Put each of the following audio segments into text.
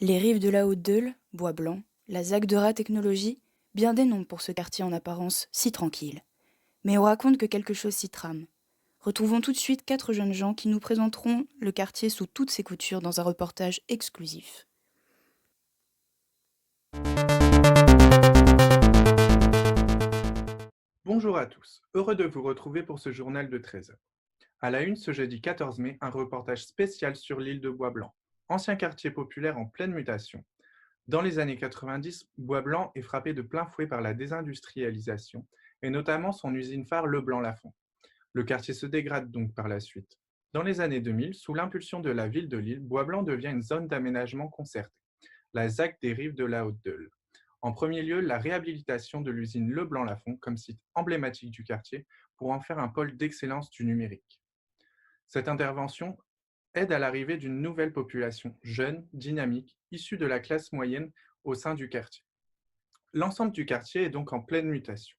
Les rives de la Haute-Deule, Bois Blanc, la ZAC de Rat Technologie, bien des noms pour ce quartier en apparence si tranquille. Mais on raconte que quelque chose s'y trame. Retrouvons tout de suite 4 jeunes gens qui nous présenteront le quartier sous toutes ses coutures dans un reportage exclusif. Bonjour à tous, heureux de vous retrouver pour ce journal de 13 heures. À la une, ce jeudi 14 mai, un reportage spécial sur l'île de Bois-Blanc, ancien quartier populaire en pleine mutation. Dans les années 90, Bois-Blanc est frappé de plein fouet par la désindustrialisation, et notamment son usine phare Leblanc-Lafont. Le quartier se dégrade donc par la suite. Dans les années 2000, sous l'impulsion de la ville de Lille, Bois-Blanc devient une zone d'aménagement concerté, la ZAC des rives de la Haute-Deule. En premier lieu, la réhabilitation de l'usine Leblanc-Lafont comme site emblématique du quartier pour en faire un pôle d'excellence du numérique. Cette intervention aide à l'arrivée d'une nouvelle population jeune, dynamique, issue de la classe moyenne au sein du quartier. L'ensemble du quartier est donc en pleine mutation.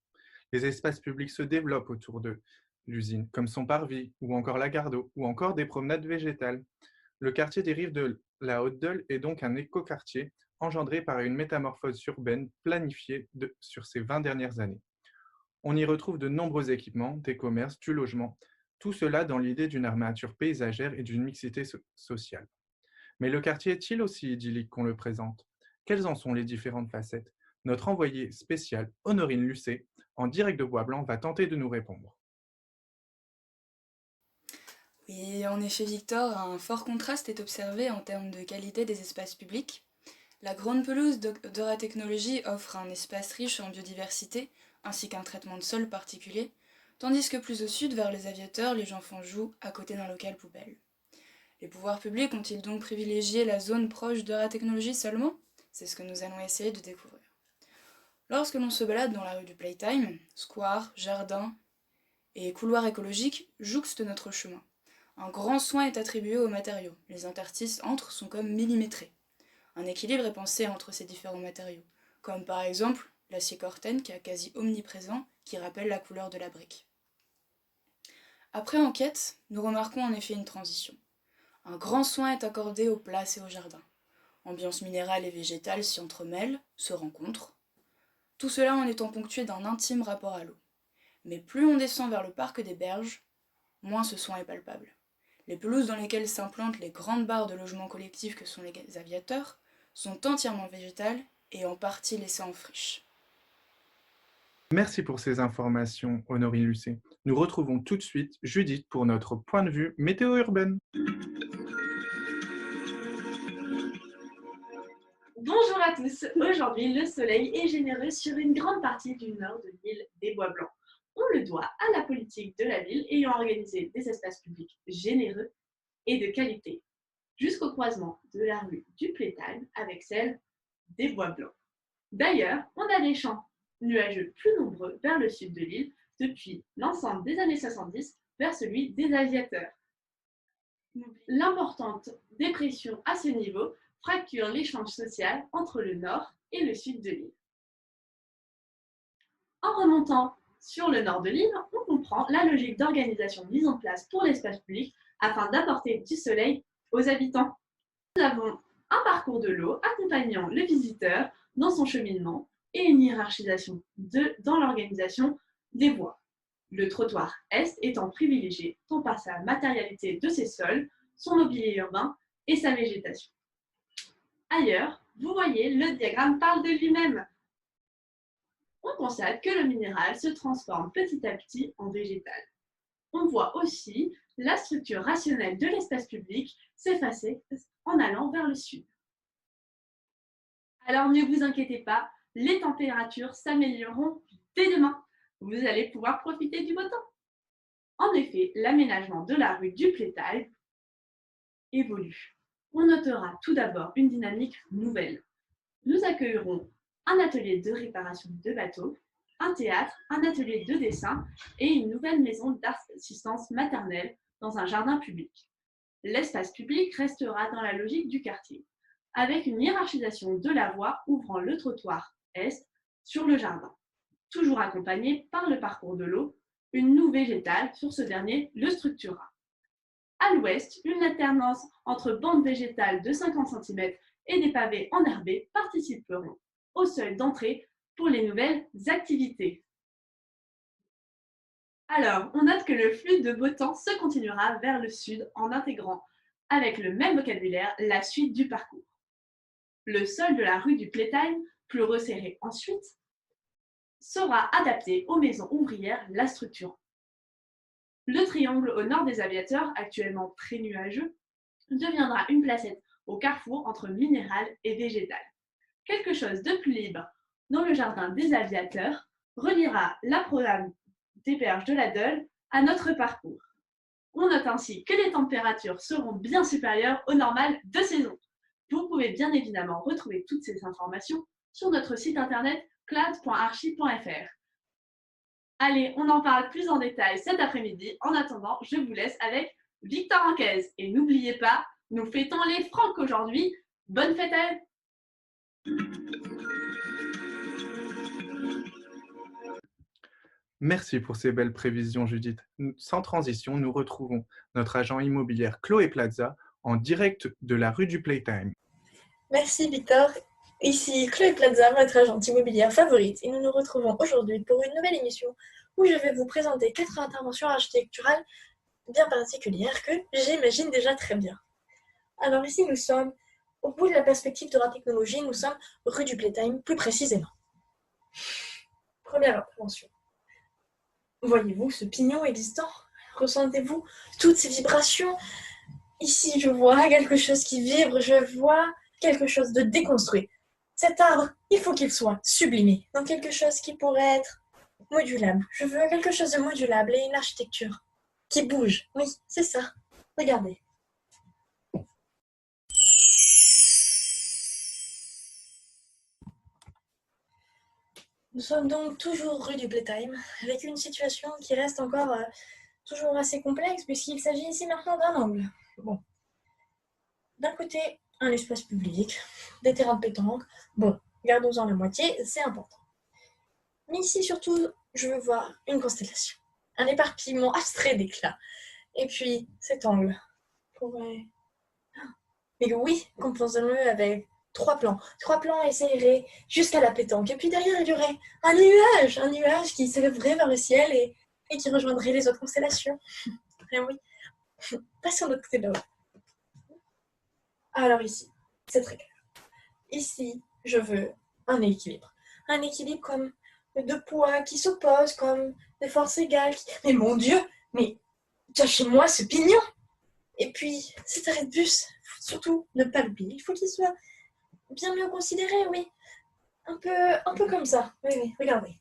Les espaces publics se développent autour de l'usine, comme son parvis, ou encore la gare d'eau, ou encore des promenades végétales. Le quartier des rives de la Haute-Deule est donc un écoquartier engendré par une métamorphose urbaine planifiée sur ces 20 dernières années. On y retrouve de nombreux équipements, des commerces, du logement, tout cela dans l'idée d'une armature paysagère et d'une mixité sociale. Mais le quartier est-il aussi idyllique qu'on le présente? Quelles en sont les différentes facettes? Notre envoyée spéciale, Honorine Lucet, en direct de Bois-Blanc, va tenter de nous répondre. Oui, en effet, Victor, un fort contraste est observé en termes de qualité des espaces publics. La grande pelouse d'Ora Technologie offre un espace riche en biodiversité, ainsi qu'un traitement de sol particulier, tandis que plus au sud, vers les aviateurs, les enfants jouent à côté d'un local poubelle. Les pouvoirs publics ont-ils donc privilégié la zone proche d'Ora Technologie seulement? C'est ce que nous allons essayer de découvrir. Lorsque l'on se balade dans la rue du Playtime, square, jardin et couloirs écologiques jouxtent notre chemin. Un grand soin est attribué aux matériaux. Les interstices entre sont comme millimétrés. Un équilibre est pensé entre ces différents matériaux, comme par exemple l'acier Corten qui est quasi omniprésent, qui rappelle la couleur de la brique. Après enquête, nous remarquons en effet une transition. Un grand soin est accordé aux places et aux jardins. Ambiance minérale et végétale s'y entremêlent, se rencontrent. Tout cela en étant ponctué d'un intime rapport à l'eau. Mais plus on descend vers le parc des Berges, moins ce soin est palpable. Les pelouses dans lesquelles s'implantent les grandes barres de logements collectifs que sont les aviateurs sont entièrement végétales et en partie laissées en friche. Merci pour ces informations, Honorine Lucet. Nous retrouvons tout de suite Judith pour notre point de vue météo urbaine. Bonjour à tous. Aujourd'hui, le soleil est généreux sur une grande partie du nord de l'île des Bois Blancs. On le doit à la politique de la ville ayant organisé des espaces publics généreux et de qualité, jusqu'au croisement de la rue du Plétane avec celle des Bois Blancs. D'ailleurs, on a des champs nuageux plus nombreux vers le sud de l'île depuis l'ensemble des années 70 vers celui des aviateurs. L'importante dépression à ce niveau fracture l'échange social entre le nord et le sud de l'île. En remontant sur le nord de l'île, on comprend la logique d'organisation mise en place pour l'espace public afin d'apporter du soleil aux habitants. Nous avons un parcours de l'eau accompagnant le visiteur dans son cheminement et une hiérarchisation dans l'organisation des voies. Le trottoir est étant privilégié tant par sa matérialité de ses sols, son mobilier urbain et sa végétation. Ailleurs, vous voyez, le diagramme parle de lui-même. On constate que le minéral se transforme petit à petit en végétal. On voit aussi la structure rationnelle de l'espace public s'effacer en allant vers le sud. Alors ne vous inquiétez pas, les températures s'amélioreront dès demain. Vous allez pouvoir profiter du beau temps. En effet, l'aménagement de la rue du Plétal évolue. On notera tout d'abord une dynamique nouvelle. Nous accueillerons un atelier de réparation de bateaux, un théâtre, un atelier de dessin et une nouvelle maison d'assistance maternelle dans un jardin public. L'espace public restera dans la logique du quartier, avec une hiérarchisation de la voie ouvrant le trottoir est sur le jardin, toujours accompagné par le parcours de l'eau, une noue végétale sur ce dernier le structurera. À l'ouest, une alternance entre bandes végétales de 50 cm et des pavés enherbés participeront au seuil d'entrée pour les nouvelles activités. Alors, on note que le flux de beau temps se continuera vers le sud en intégrant, avec le même vocabulaire, la suite du parcours. Le sol de la rue du Playtime, plus resserré ensuite, sera adapté aux maisons ouvrières la structurant. Le triangle au nord des aviateurs, actuellement très nuageux, deviendra une placette au carrefour entre minéral et végétal. Quelque chose de plus libre dans le jardin des aviateurs reliera la programme des berges de la Deule à notre parcours. On note ainsi que les températures seront bien supérieures aux normales de saison. Vous pouvez bien évidemment retrouver toutes ces informations sur notre site internet cloud.archi.fr. Allez, on en parle plus en détail cet après-midi. En attendant, je vous laisse avec Victor Anquez. Et n'oubliez pas, nous fêtons les Francs aujourd'hui. Bonne fête à eux! Merci pour ces belles prévisions, Judith. Sans transition, nous retrouvons notre agent immobilière Chloé Plaza en direct de la rue du Playtime. Merci Victor. Ici Chloé Plaza, votre agente immobilière favorite, et nous nous retrouvons aujourd'hui pour une nouvelle émission où je vais vous présenter 4 interventions architecturales bien particulières que j'imagine déjà très bien. Alors ici nous sommes au bout de la perspective de la technologie, nous sommes rue du Playtime plus précisément. Première intervention. Voyez-vous ce pignon existant? Ressentez-vous toutes ces vibrations? Ici je vois quelque chose qui vibre, je vois quelque chose de déconstruit. Cet arbre, il faut qu'il soit sublimé dans quelque chose qui pourrait être modulable. Je veux quelque chose de modulable et une architecture qui bouge. Oui, c'est ça. Regardez. Nous sommes donc toujours rue du Playtime, avec une situation qui reste encore toujours assez complexe, puisqu'il s'agit ici maintenant d'un angle. Bon. D'un côté, un espace public, des terrains de pétanque. Bon, gardons-en la moitié, c'est important. Mais ici, surtout, je veux voir une constellation. Un éparpillement abstrait d'éclats. Et puis, cet angle pourrait... Mais oui, composons-le avec 3 plans. 3 plans serrés jusqu'à la pétanque. Et puis derrière, il y aurait un nuage qui s'élèverait vers le ciel et qui rejoindrait les autres constellations. Et oui, passons de l'autre côté de là-haut. Alors ici, c'est très clair. Ici, je veux un équilibre. Un équilibre comme 2 poids qui s'opposent, comme des forces égales. Mais mon Dieu, mais cachez-moi ce pignon! Et puis, cet arrêt de bus, surtout ne pas l'oublier. Il faut qu'il soit bien mieux considéré, oui. Un peu comme ça. Oui, regardez.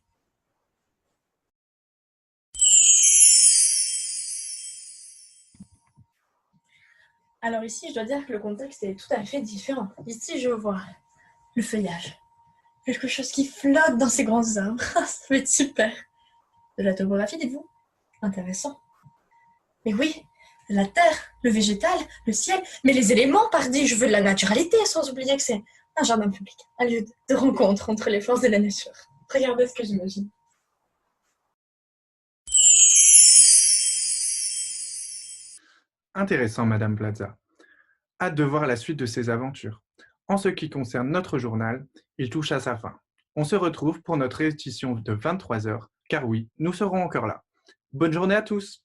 Alors ici, je dois dire que le contexte est tout à fait différent. Ici, je vois le feuillage. Quelque chose qui flotte dans ces grands arbres. Ça va être super. De la topographie, dites-vous? Intéressant. Mais oui, la terre, le végétal, le ciel, mais les éléments, pardi, je veux de la naturalité, sans oublier que c'est un jardin public, un lieu de rencontre entre les forces de la nature. Regardez ce que j'imagine. Intéressant, Madame Plaza. Hâte de voir la suite de ces aventures. En ce qui concerne notre journal, il touche à sa fin. On se retrouve pour notre édition de 23h, car oui, nous serons encore là. Bonne journée à tous!